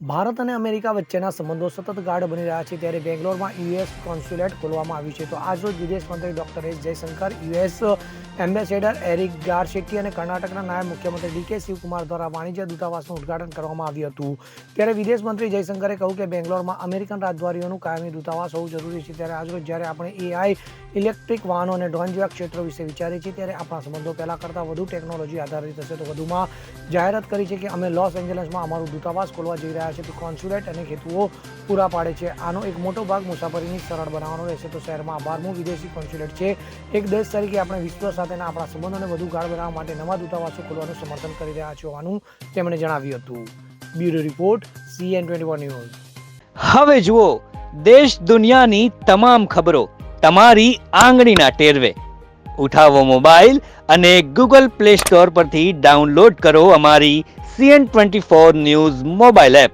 ભારત અને અમેરિકા વચ્ચેના સંબંધો સતત ગાઢ બની રહ્યા છે, ત્યારે બેંગ્લોરમાં યુએસ કોન્સ્યુલેટ ખોલવામાં આવ્યું છે. તો આજરોજ વિદેશ મંત્રી doctor S Jaishankar, US ambassador Eric Garcetti અને કર્ણાટકના નાયબ મુખ્યમંત્રી ડીકે શિવકુમાર દ્વારા વાણિજ્ય દૂતાવાસનું ઉદ્ઘાટન કરવામાં આવ્યું હતું. ત્યારે વિદેશ મંત્રી જયશંકરે કહ્યું કે બેંગ્લોરમાં અમેરિકન રાજદ્વારીઓનું કાયમી દૂતાવાસ હોવું જરૂરી છે. ત્યારે આજરોજ જ્યારે આપણે એઆઈ, ઇલેક્ટ્રિક વાહનો અને ડ્રોન જેવા ક્ષેત્રો વિશે વિચારીએ છીએ, ત્યારે આપણા સંબંધો પહેલાં કરતાં વધુ ટેકનોલોજી આધારિત હશે. તો વધુમાં જાહેરાત કરી છે કે અમે લોસ એન્જલસમાં અમારું દૂતાવાસ ખોલવા જઈ રહ્યા છીએ. તો કોન્સ્યુલેટ અનેક હેતુઓ પૂરા પાડે છે. આનો એક મોટો ભાગ મુસાફરીની સરળ બનાવવાનો રહેશે. તો શહેરમાં 12મું વિદેશી કોન્સ્યુલેટ છે. એક દેશ તરીકે આપણે વિશ્વ સાથેના આપણા સંબંધોને વધુ ગાઢ બનાવવા માટે નવા દૂતાવાસો ખોલવાનું સમર્થન કરી રહ્યા છીએ હોવાનું તેમણે જણાવ્યું હતું. Bureau report, CN24 news. હવે જુઓ દેશ દુનિયાની તમામ ખબરો તમારી આંગળીના ટેરવે. ઉઠાવો મોબાઈલ અને Google Play Store પરથી ડાઉનલોડ કરો અમારી CN24 ન્યૂઝ મોબાઈલ એપ.